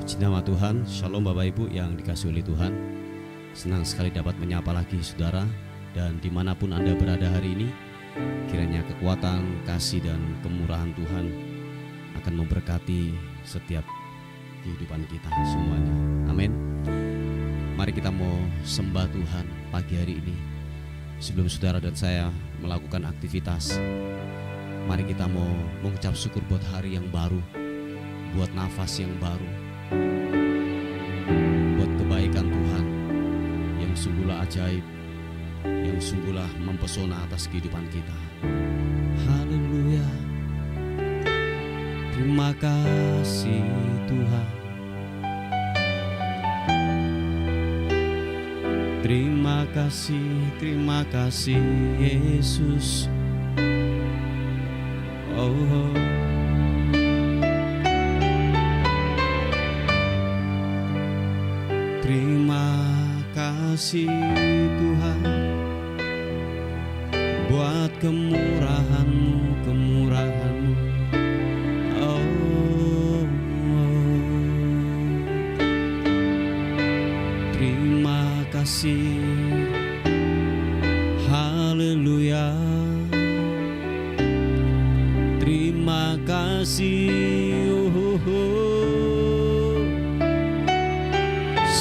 Puji nama Tuhan. Shalom Bapak Ibu yang dikasihi oleh Tuhan. Senang sekali dapat menyapa lagi saudara. Dan dimanapun Anda berada hari ini, kiranya kekuatan, kasih dan kemurahan Tuhan akan memberkati setiap kehidupan kita semuanya. Amin. Mari kita mau sembah Tuhan pagi hari ini. Sebelum saudara dan saya melakukan aktivitas, mari kita mau mengucap syukur buat hari yang baru, buat nafas yang baru, buat kebaikan Tuhan yang sungguhlah ajaib, yang sungguhlah mempesona atas kehidupan kita. Haleluya. Terima kasih Tuhan. Terima kasih Yesus. Oh. Terima kasih Tuhan buat kemurahan-Mu. Terima kasih. Haleluya. Terima kasih.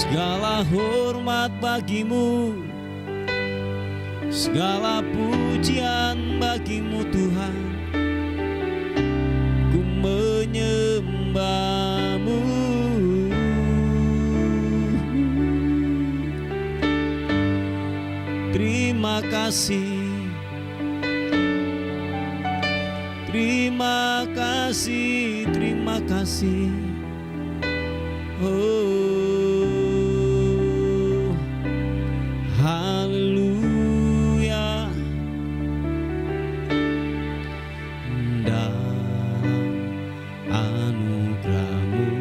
Segala hormat bagimu, segala pujian bagimu Tuhan. Ku menyembah-Mu. Terima kasih. Terima kasih. Terima kasih. Oh, haleluya. Dalam anugerah-Mu,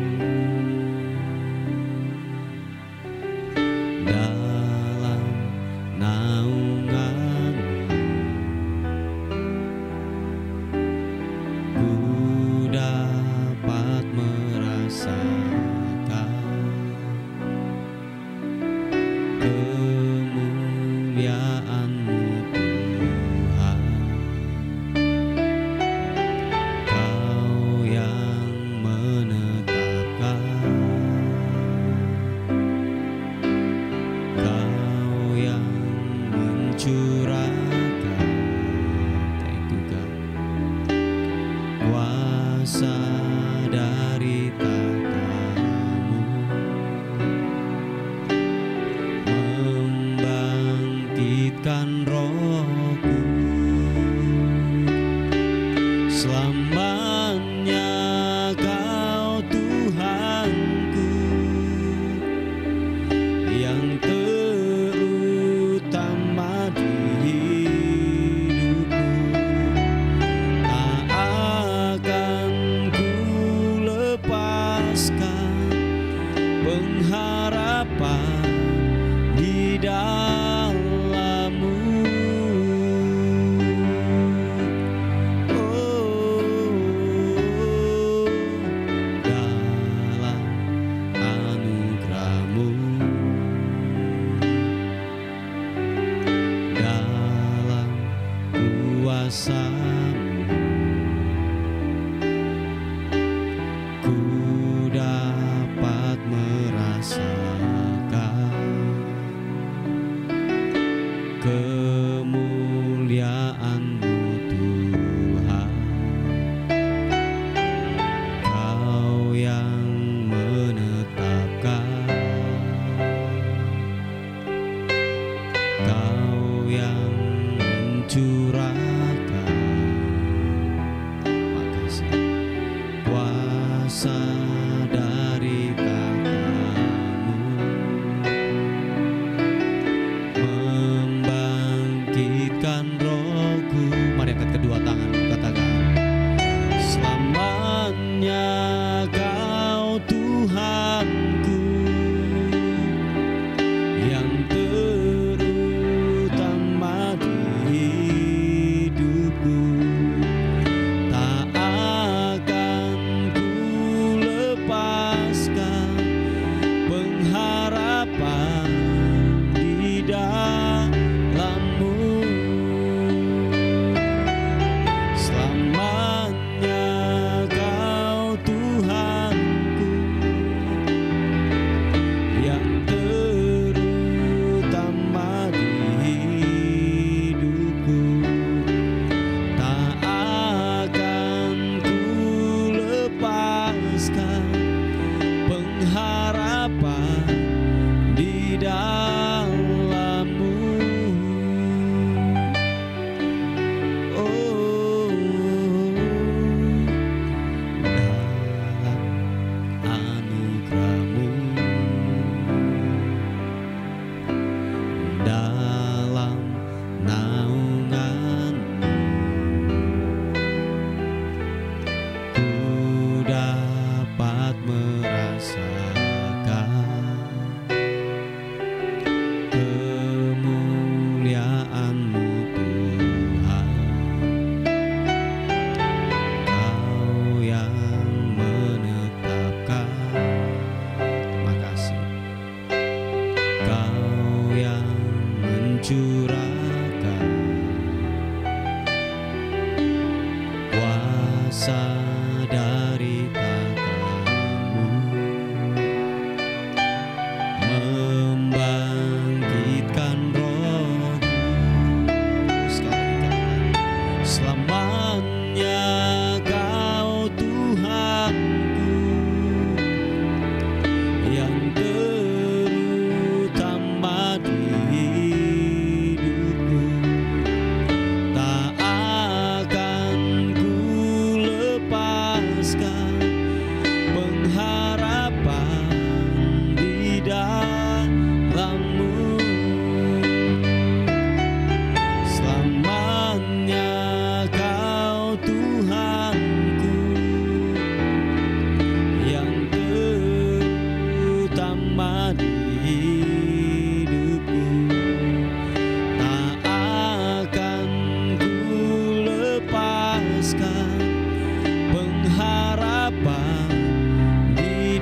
dalam naungan-Mu, ku dapat merasakan kemuliaan-Mu Tuhan. Kau yang menetapkan, Kau yang mencurahkan, thank you God, kuasa dari tahta-Mu, membangkitkan rohku. Selamanya Kau Tuhanku, yang terutama di hidupku. Tak akan ku lepaskan pengharapan di dalam-Mu. Oh, dalam anugerah-Mu, dalam kuasa-Mu, ku dapat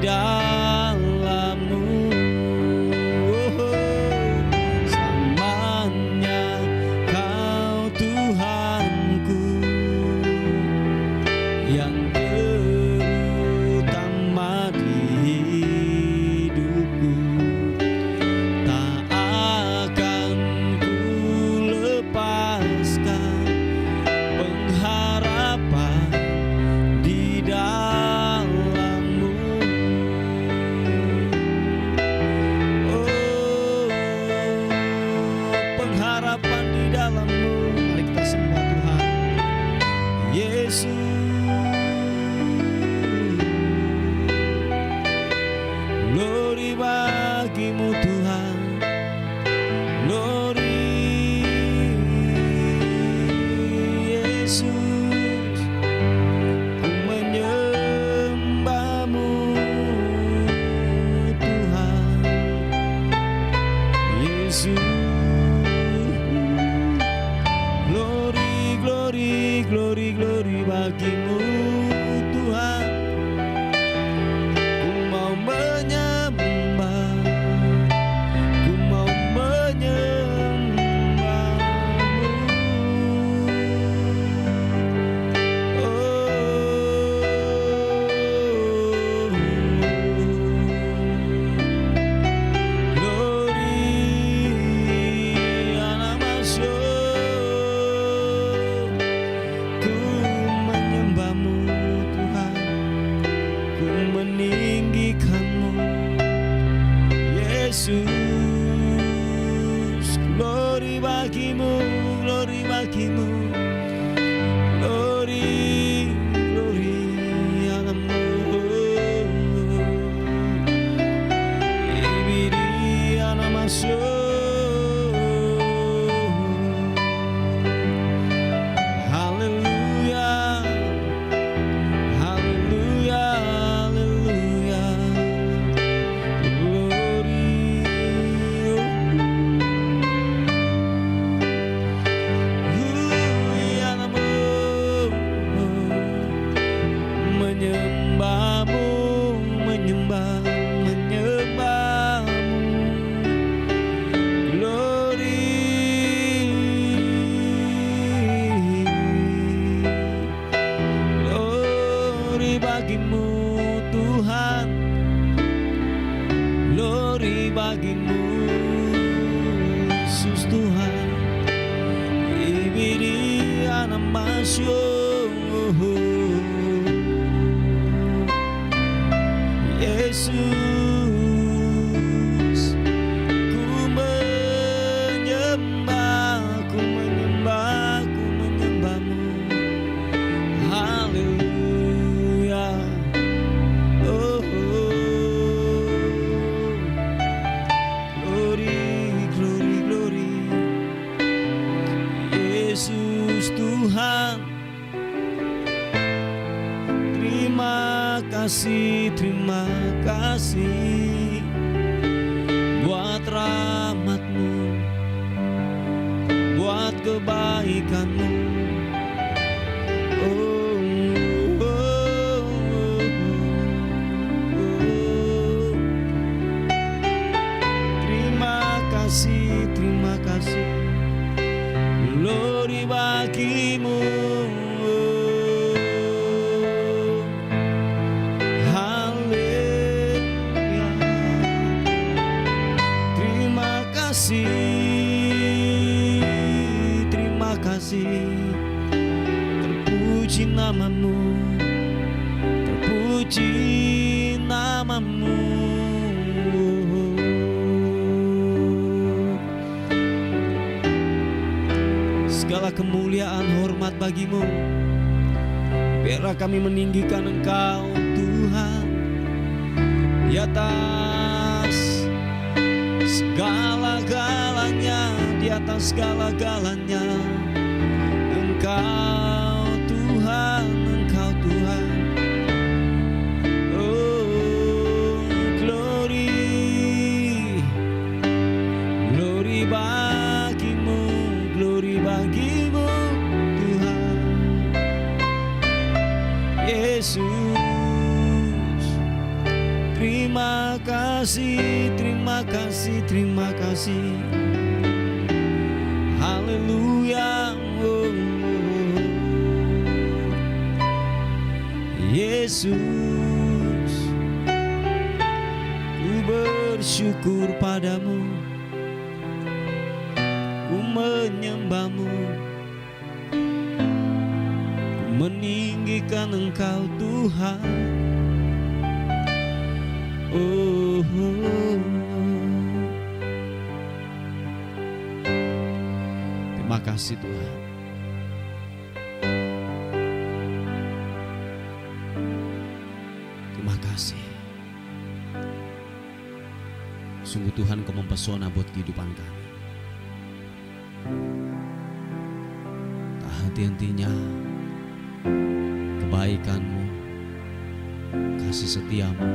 dalam-Mu. Selamanya Kau Tuhanku yang terutama di hidupku. Tak akan ku lepaskan pengharapan di dalam-Mu. Oh, pengharapan di dalam-Mu. Mari kita sembah Tuhan Yesus. Glory bagi-Mu Tuhan, glory Yesus. Ku menyembah-Mu Tuhan Yesus. Glory, glory, glory, glory bagi-Mu Tuhan. Ku mau menyembah, ku mau menyembah-Mu. Glory anamasyo. Ku menyembah-Mu Tuhan, ku meninggikan-Mu Yesus. Glory bagi-Mu, glory bagi-Mu, glory, glory anamu. Ibiri anamasyo. Hallelujah, hallelujah, hallelujah. Glory, anamu. Menyembah-Mu, menyembah, menyembah-Mu. Glory, glory bagi-Mu Tuhan, glory bagi-Mu Yesus Tuhan. Ibiri anamasyo. Yesus, ku menyembah, ku menyembah, ku menyembah-Mu. Haleluya. Oh, glory, glory, glory. Yesus Tuhan, terima kasih buat rahmat-Mu, buat kebaikan-Mu. Oh, oh, oh, oh. Terima kasih, glory bagi-Mu. Terima kasih, terpuji nama-Mu, terpuji nama-Mu. Segala kemuliaan hormat bagi-Mu. Biarlah kami meninggikan Engkau Tuhan di atas segala-galanya, di atas segala-galanya. Engkau Tuhan, Engkau Tuhan. Oh, glory, glory bagi-Mu, glory bagi-Mu Tuhan Yesus. Terima kasih, terima kasih, terima kasih. Haleluya. Yesus, ku bersyukur padamu, ku menyembahmu, ku meninggikan Engkau Tuhan. Terima kasih Tuhan. Terima kasih. Sungguh Tuhan, Kau mempesona buat kehidupan kami. Tak henti-hentinya kebaikan-Mu, kasih setia-Mu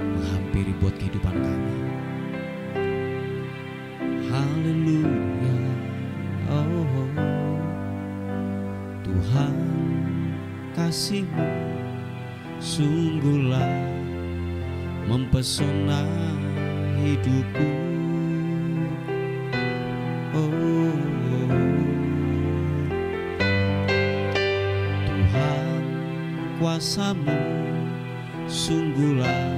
menghampiri buat kehidupan kami. Haleluya. Oh Tuhan, kasih-Mu sungguhlah mempesona hidupku. Oh Tuhan, kuasa-Mu sungguhlah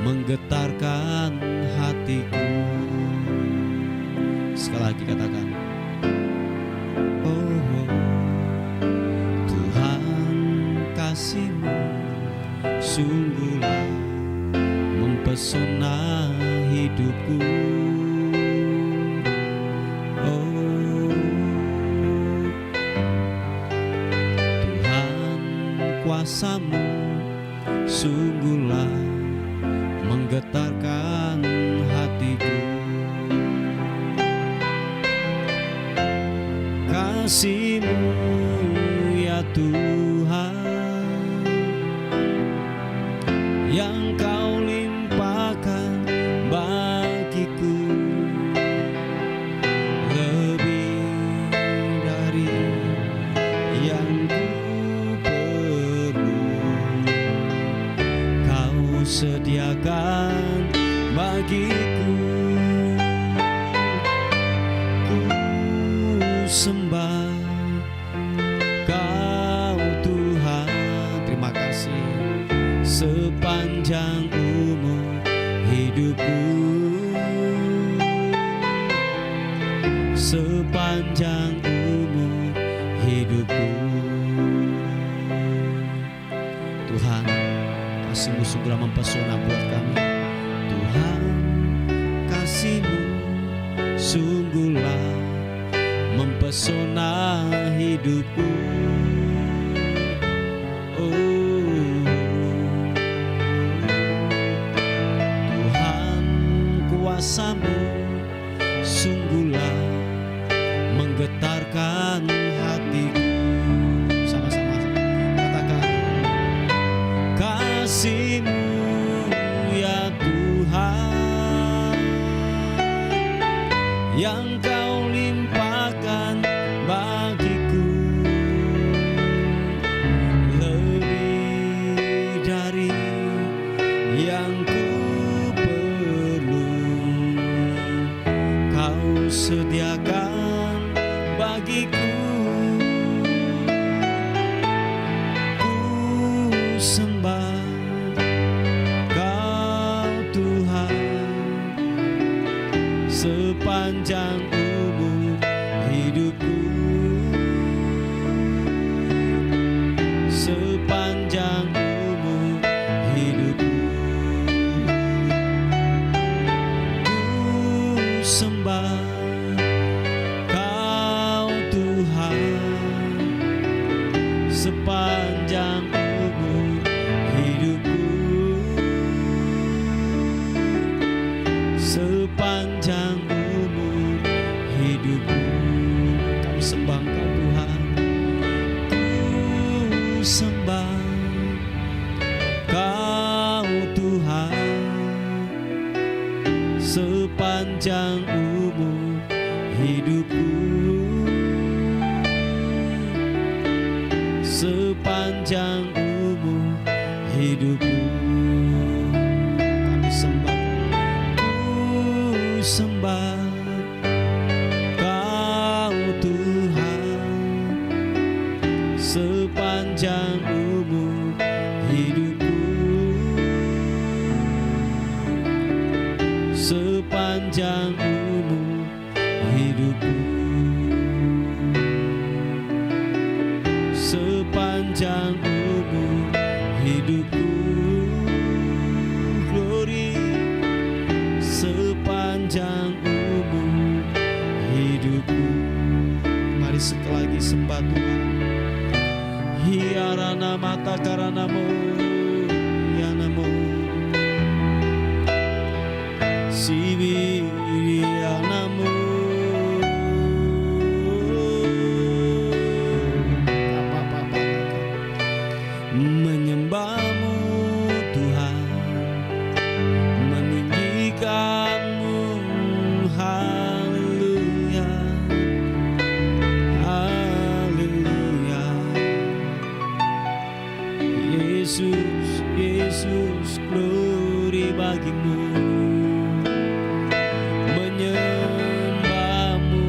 menggetarkan hatiku. Sekali lagi katakan, oh Tuhan, kasih-Mu sungguhlah mempesona hidupku. Oh Tuhan, kuasa-Mu sungguhlah menggetarkan hatiku. Kasih-Mu ya Tuhan, yang Kau limpahkan bagiku, lebih dari yang ku perlu. Kau sediakan bagiku. Ku sembah Kau Tuhan. Terima kasih. Sepanjang umur hidupku, sepanjang umur hidupku. Tuhan, kasih-Mu sungguhlah mempesona buat kami. Tuhan, kasih-Mu sungguhlah mempesona hidupku. Oh Tuhan, kuasa-Mu sungguhlah menggetarkan hatiku. Sama-sama katakan, kasih-Mu ya Tuhan, yang Kau limpahkan bagiku, lebih dari yang ku perlu. Kau sediakan bagiku. Ku sembah Kau Tuhan, sepanjang umur hidupku, sepanjang umur hidupku. Ku sembah Kau Tuhan, sepanjang umur hidupku, sepanjang umur hidupku. Kami sembah Engkau Tuhan. Ku sembah Kau Tuhan, sepanjang umur hidupku, sepanjang umur hidupku. Kami sembah, ku sembah Kau Tuhan sepanjang umur hidupku, sepanjang umur hidupku, sepanjang umur hidupku. Glory, sepanjang umur hidupku. Mari sekali lagi sembah Tuhan. Hiarana mata karanamo ya namo sibi ya namo. Menyembahmu Tuhan, meninggikanmu, haleluya, haleluya. Yesus, Yesus, glory bagimu. Menyembahmu,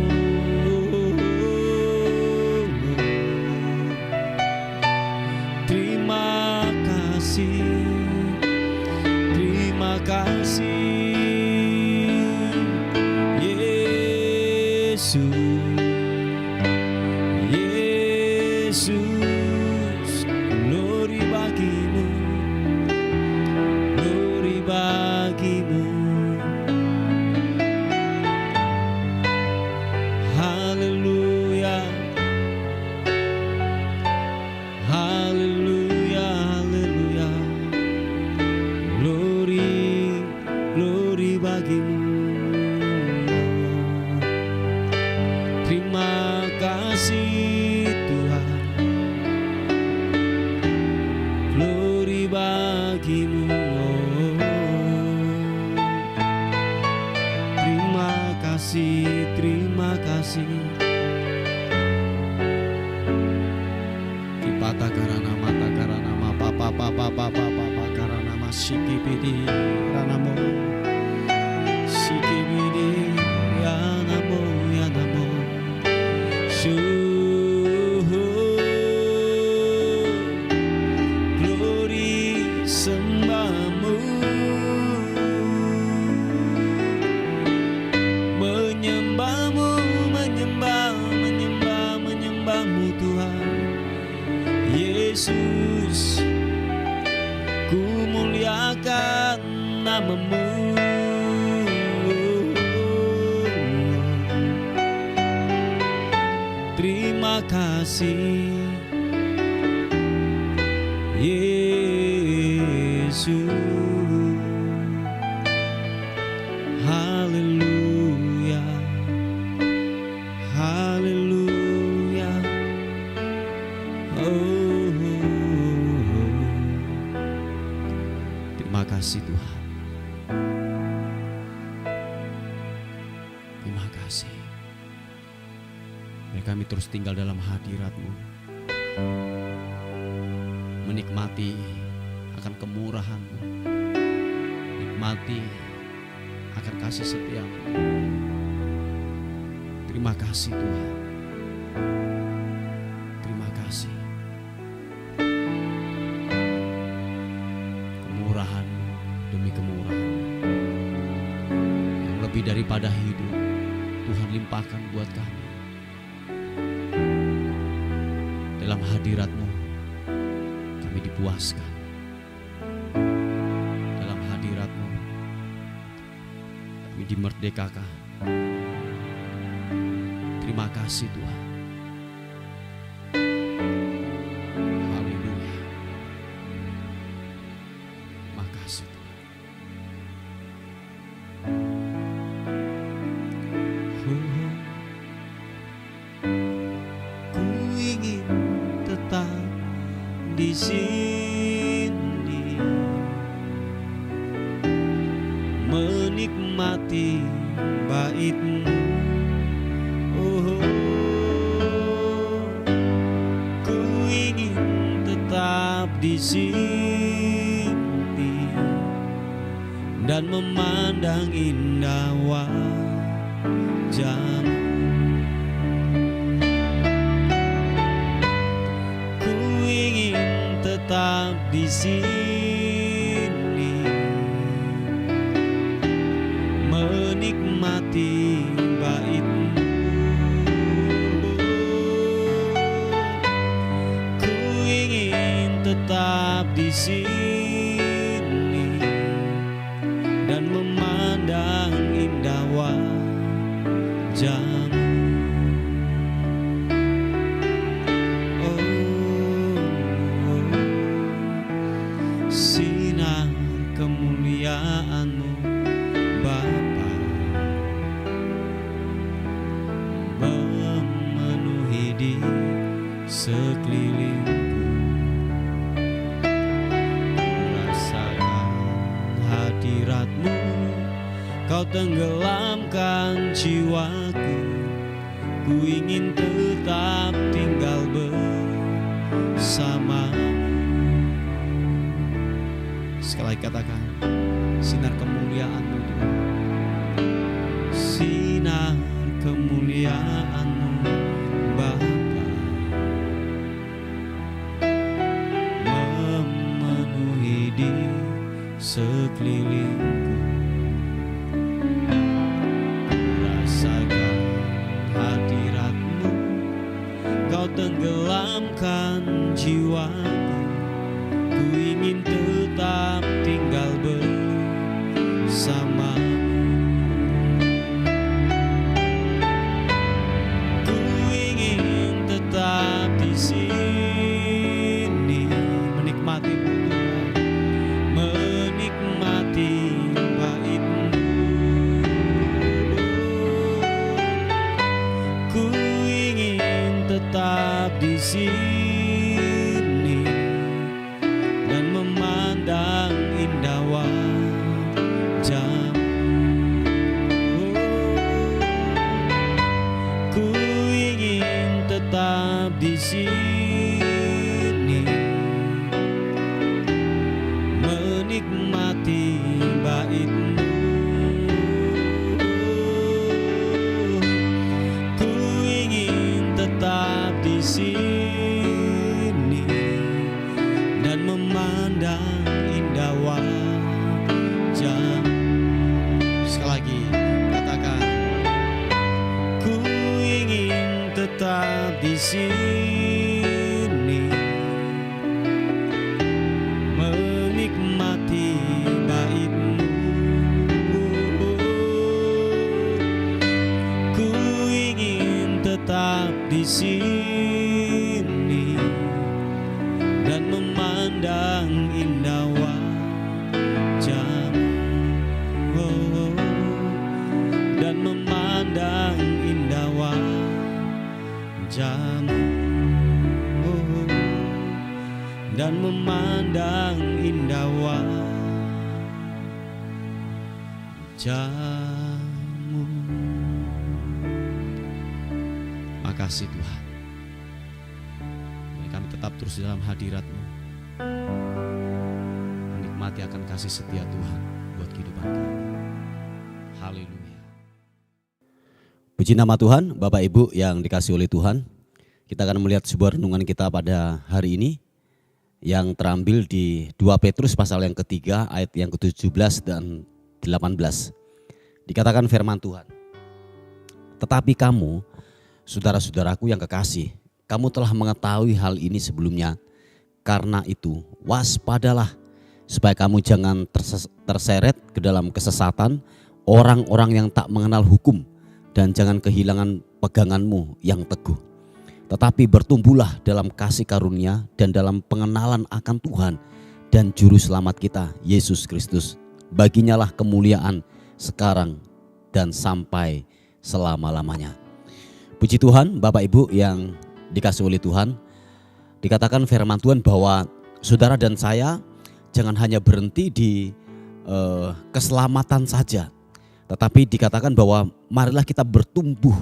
terima kasih, terima kasih Yesus, Yesus, glory bagimu, glory bagimu. Haleluya, haleluya, haleluya. Glory, glory bagimu. Terima kasih Tuhan, glory bagimu. Terima kasih, terima kasih. Kipata karana mata karana ma papa papa papa papa karana ma sikipidi ranamo sikipidi ya namo ya namo suhu glory sembahmu. Menyembahmu, menyembah, menyembah, menyembahmu Tuhan Yesus, ku muliakan namamu. Terima kasih Yesus, haleluya, haleluya. Terima kasih Tuhan, terima kasih. Biar kami terus tinggal dalam hadirat-Mu, menikmati akan kemurahan-Mu, nikmati akan kasih setia-Mu. Terima kasih Tuhan, terima kasih. Kemurahan-Mu demi kemurahan yang lebih daripada hidup, Tuhan limpahkan buat kami. Dalam hadirat-Mu kami dipuaskan. Dalam hadirat-Mu kami dimerdekakan. Terima kasih Tuhan. Haleluya. Terima kasih Tuhan. Ku ingin tetap di sini, menikmati bait-Mu. Ku ingin tetap di sini, dan memandang indah wajah-Mu. Ku ingin tetap di sini, menikmati bait-Mu. Ku ingin tetap di sini dan memandang indah wajah-Mu. Sinar kemuliaan-Mu Bapa memenuhi di sekelilingku. Rasakan hadirat-Mu, Kau tenggelamkan jiwaku. Ku ingin tetap tinggal bersama-Mu. Sekali lagi katakan, sinar kemuliaan-Mu Tuhan. Sinar kemuliaan-Mu Bapa memenuhi di sekelilingku. Rasakan hadirat-Mu, Kau tenggelamkan jiwaku. Ku ingin tetap tinggal bersama-Mu. Ku ingin tetap di sini, menikmati-Mu Tuhan, menikmati bait-Mu. Ku ingin tetap di sini dan memandang indah wajah-Mu. Ku ingin tetap di sini, menikmati bait-Mu. Ku ingin tetap di sini dan memandang indah wajah-Mu. Sekali lagi katakan, ku ingin tetap di sini, menikmati bait-Mu. Ku ingin tetap di sini dan memandang indah wajah-Mu. Dan memandang indah wajah-Mu. Dan memandang indah wajah-Mu. Makasih Tuhan, kami tetap terus dalam hadirat-Mu, menikmati akan kasih setia Tuhan buat kehidupan kami. Haleluya. Puji nama Tuhan. Bapak Ibu yang dikasihi oleh Tuhan, kita akan melihat sebuah renungan kita pada hari ini yang terambil di 2 Petrus pasal yang ketiga ayat yang ke-17 dan 18. Dikatakan firman Tuhan, tetapi kamu, saudara-saudaraku yang kekasih, kamu telah mengetahui hal ini sebelumnya. Karena itu waspadalah, supaya kamu jangan terseret ke dalam kesesatan orang-orang yang tak mengenal hukum, dan jangan kehilangan peganganmu yang teguh. Tetapi bertumbuhlah dalam kasih karunia dan dalam pengenalan akan Tuhan dan Juru Selamat kita, Yesus Kristus. Baginya lah kemuliaan sekarang dan sampai selama-lamanya. Puji Tuhan, Bapak Ibu yang dikasihi oleh Tuhan. Dikatakan firman Tuhan bahwa saudara dan saya jangan hanya berhenti di keselamatan saja, tetapi dikatakan bahwa marilah kita bertumbuh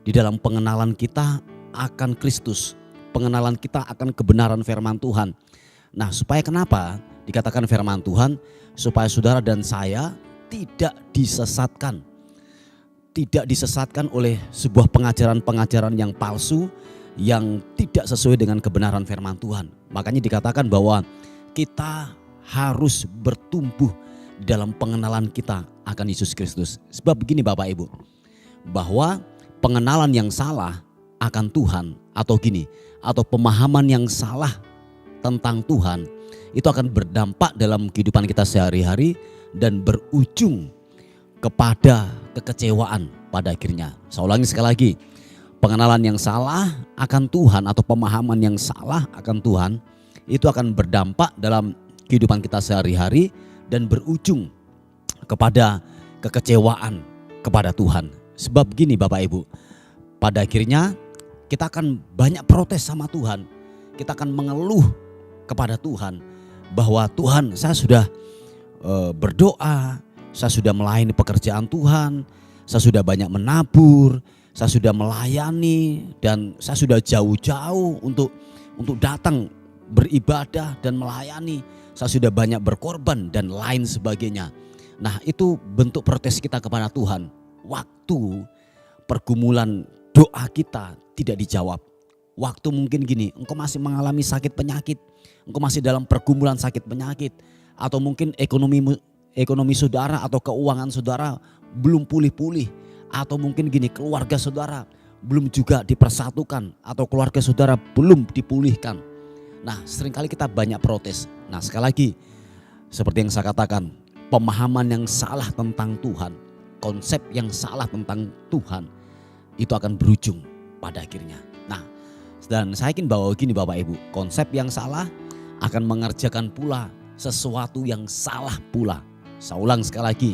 di dalam pengenalan kita akan Kristus, pengenalan kita akan kebenaran firman Tuhan. Nah, supaya kenapa? Dikatakan firman Tuhan supaya saudara dan saya tidak disesatkan. Tidak disesatkan oleh sebuah pengajaran-pengajaran yang palsu yang tidak sesuai dengan kebenaran firman Tuhan. Makanya dikatakan bahwa kita harus bertumbuh dalam pengenalan kita akan Yesus Kristus. Sebab begini Bapak Ibu, bahwa pengenalan yang salah akan Tuhan atau pemahaman yang salah tentang Tuhan itu akan berdampak dalam kehidupan kita sehari-hari dan berujung kepada kekecewaan pada akhirnya. Saya ulangi sekali lagi, pengenalan yang salah akan Tuhan atau pemahaman yang salah akan Tuhan itu akan berdampak dalam kehidupan kita sehari-hari dan berujung kepada kekecewaan kepada Tuhan. Sebab gini Bapak Ibu, pada akhirnya kita akan banyak protes sama Tuhan. Kita akan mengeluh kepada Tuhan bahwa Tuhan, saya sudah berdoa, saya sudah melayani pekerjaan Tuhan, saya sudah banyak menabur, saya sudah melayani, dan saya sudah jauh-jauh untuk datang beribadah dan melayani. Saya sudah banyak berkorban dan lain sebagainya. Nah, itu bentuk protes kita kepada Tuhan. Waktu pergumulan doa kita tidak dijawab. Waktu mungkin gini, engkau masih mengalami sakit penyakit, engkau masih dalam pergumulan sakit penyakit, atau mungkin ekonomi saudara atau keuangan saudara belum pulih-pulih, atau mungkin gini, keluarga saudara belum juga dipersatukan, atau keluarga saudara belum dipulihkan. Nah, seringkali kita banyak protes. Nah, sekali lagi seperti yang saya katakan, pemahaman yang salah tentang Tuhan, konsep yang salah tentang Tuhan itu akan berujung pada akhirnya. Nah, dan saya yakin bahwa gini Bapak Ibu, konsep yang salah akan mengerjakan pula sesuatu yang salah pula. Saya ulang sekali lagi,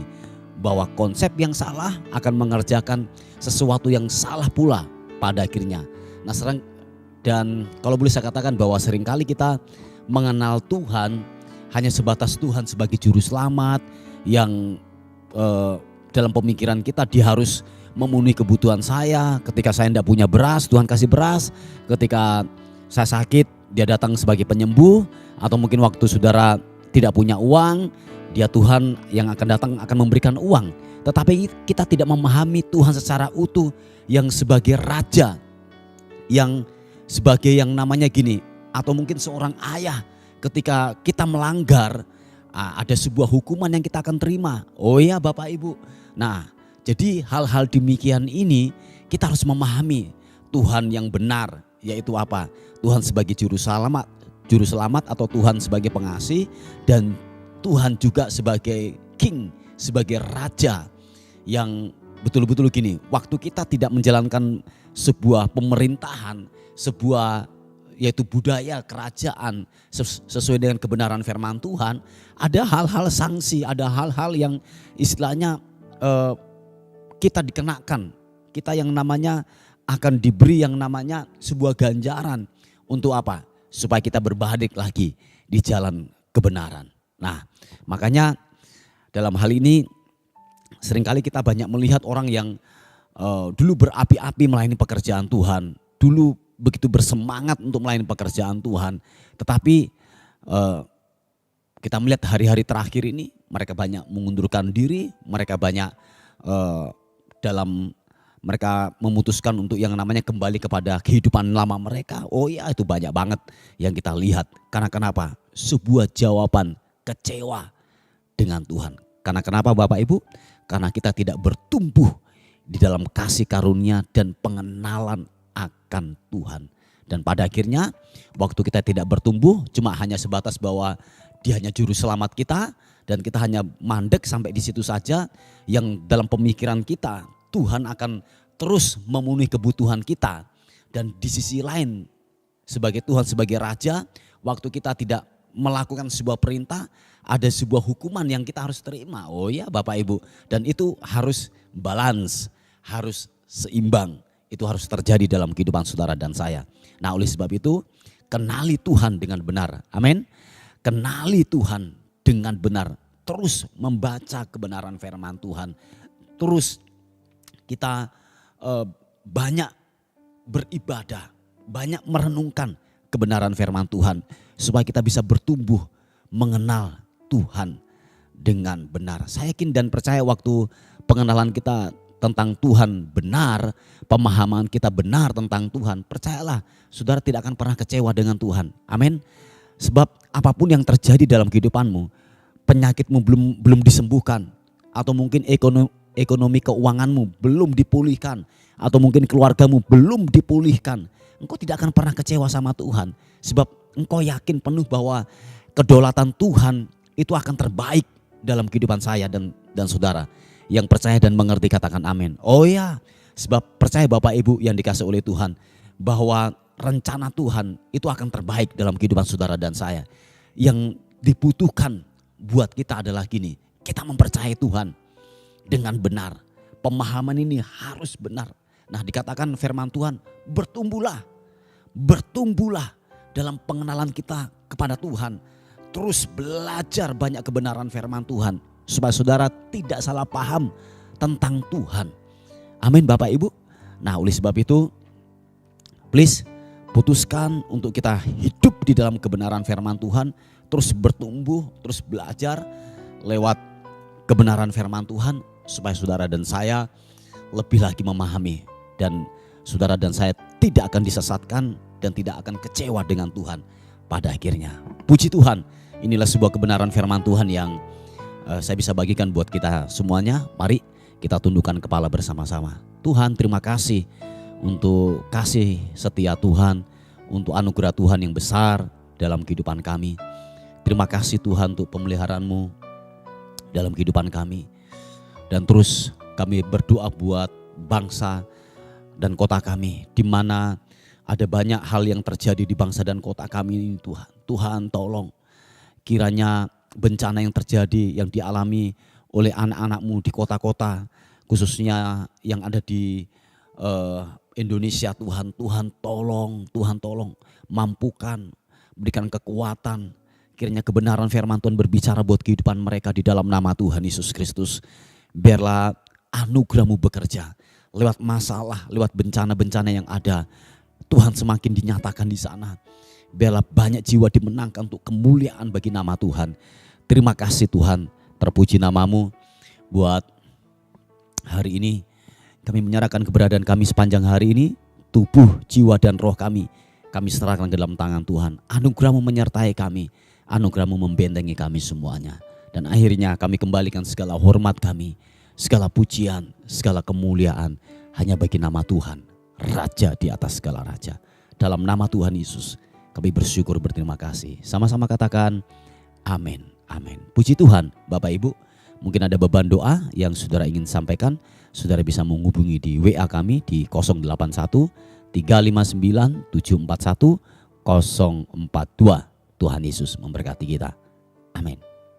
bahwa konsep yang salah akan mengerjakan sesuatu yang salah pula pada akhirnya. Nah, dan kalau boleh saya katakan bahwa seringkali kita mengenal Tuhan hanya sebatas Tuhan sebagai juru selamat yang dalam pemikiran kita dia harus memenuhi kebutuhan saya. Ketika saya tidak punya beras, Tuhan kasih beras. Ketika saya sakit, dia datang sebagai penyembuh. Atau mungkin waktu saudara tidak punya uang, dia Tuhan yang akan datang akan memberikan uang. Tetapi kita tidak memahami Tuhan secara utuh yang sebagai raja, yang sebagai yang namanya gini, atau mungkin seorang ayah ketika kita melanggar, ada sebuah hukuman yang kita akan terima. Oh ya Bapak Ibu. Nah, jadi hal-hal demikian ini kita harus memahami Tuhan yang benar, yaitu apa? Tuhan sebagai juru selamat atau Tuhan sebagai pengasih, dan Tuhan juga sebagai king, sebagai raja yang betul-betul gini, waktu kita tidak menjalankan sebuah pemerintahan, sebuah yaitu budaya kerajaan sesuai dengan kebenaran firman Tuhan, ada hal-hal sanksi, ada hal-hal yang istilahnya kita dikenakan, kita yang namanya akan diberi yang namanya sebuah ganjaran untuk apa? Supaya kita berbalik lagi di jalan kebenaran. Nah, makanya dalam hal ini seringkali kita banyak melihat orang yang dulu berapi-api melayani pekerjaan Tuhan, dulu begitu bersemangat untuk melayani pekerjaan Tuhan, tetapi kita melihat hari-hari terakhir ini mereka banyak mengundurkan diri, mereka banyak mereka memutuskan untuk yang namanya kembali kepada kehidupan lama mereka. Oh ya, itu banyak banget yang kita lihat. Karena kenapa? Sebuah jawaban kecewa dengan Tuhan. Karena kenapa Bapak Ibu? Karena kita tidak bertumbuh di dalam kasih karunia dan pengenalan akan Tuhan. Dan pada akhirnya waktu kita tidak bertumbuh, cuma hanya sebatas bahwa dia hanya juru selamat kita, dan kita hanya mandek sampai di situ saja, yang dalam pemikiran kita Tuhan akan terus memenuhi kebutuhan kita. Dan di sisi lain sebagai Tuhan, sebagai Raja, waktu kita tidak melakukan sebuah perintah, ada sebuah hukuman yang kita harus terima. Oh ya Bapak Ibu, dan itu harus balance, harus seimbang. Itu harus terjadi dalam kehidupan saudara dan saya. Nah, oleh sebab itu kenali Tuhan dengan benar. Amin. Kenali Tuhan dengan benar. Terus membaca kebenaran firman Tuhan. Terus kita banyak beribadah, banyak merenungkan kebenaran firman Tuhan, supaya kita bisa bertumbuh mengenal Tuhan dengan benar. Saya yakin dan percaya waktu pengenalan kita tentang Tuhan benar, pemahaman kita benar tentang Tuhan, percayalah saudara tidak akan pernah kecewa dengan Tuhan. Amin. Sebab apapun yang terjadi dalam kehidupanmu, penyakitmu belum disembuhkan, atau mungkin ekonomi keuanganmu belum dipulihkan, atau mungkin keluargamu belum dipulihkan, engkau tidak akan pernah kecewa sama Tuhan. Sebab engkau yakin penuh bahwa kedaulatan Tuhan itu akan terbaik dalam kehidupan saya dan saudara. Yang percaya dan mengerti katakan amin. Oh ya, sebab percaya Bapak Ibu yang dikasih oleh Tuhan, bahwa rencana Tuhan itu akan terbaik dalam kehidupan saudara dan saya. Yang dibutuhkan buat kita adalah gini, kita mempercayai Tuhan dengan benar. Pemahaman ini harus benar. Nah, dikatakan firman Tuhan, bertumbuhlah dalam pengenalan kita kepada Tuhan. Terus belajar banyak kebenaran firman Tuhan, supaya saudara tidak salah paham tentang Tuhan. Amin Bapak Ibu. Nah, oleh sebab itu, please putuskan untuk kita hidup di dalam kebenaran firman Tuhan. Terus bertumbuh, terus belajar lewat kebenaran firman Tuhan, supaya saudara dan saya lebih lagi memahami. Dan saudara dan saya tidak akan disesatkan dan tidak akan kecewa dengan Tuhan pada akhirnya. Puji Tuhan, inilah sebuah kebenaran firman Tuhan yang saya bisa bagikan buat kita semuanya. Mari kita tundukkan kepala bersama-sama. Tuhan, terima kasih untuk kasih setia Tuhan, untuk anugerah Tuhan yang besar dalam kehidupan kami. Terima kasih Tuhan untuk pemeliharaanmu dalam kehidupan kami. Dan terus kami berdoa buat bangsa dan kota kami, di mana ada banyak hal yang terjadi di bangsa dan kota kami ini Tuhan. Tuhan tolong, kiranya bencana yang terjadi, yang dialami oleh anak-anak-Mu di kota-kota, khususnya yang ada di Indonesia Tuhan. Tuhan tolong, mampukan, berikan kekuatan. Kiranya kebenaran firman Tuhan berbicara buat kehidupan mereka di dalam nama Tuhan Yesus Kristus. Biarlah anugerah-Mu bekerja lewat masalah, lewat bencana-bencana yang ada. Tuhan semakin dinyatakan di sana. Biarlah banyak jiwa dimenangkan untuk kemuliaan bagi nama Tuhan. Terima kasih Tuhan, terpuji nama-Mu. Buat hari ini kami menyerahkan keberadaan kami sepanjang hari ini. Tubuh, jiwa dan roh kami serahkan ke dalam tangan Tuhan. Anugerah-Mu menyertai kami, anugerah-Mu membentengi kami semuanya. Dan akhirnya kami kembalikan segala hormat kami, segala pujian, segala kemuliaan hanya bagi nama Tuhan, Raja di atas segala raja. Dalam nama Tuhan Yesus kami bersyukur, berterima kasih. Sama-sama katakan amin, amin. Puji Tuhan. Bapak Ibu, mungkin ada beban doa yang saudara ingin sampaikan, saudara bisa menghubungi di WA kami di 081 359 741 042. Tuhan Yesus memberkati kita. Amin.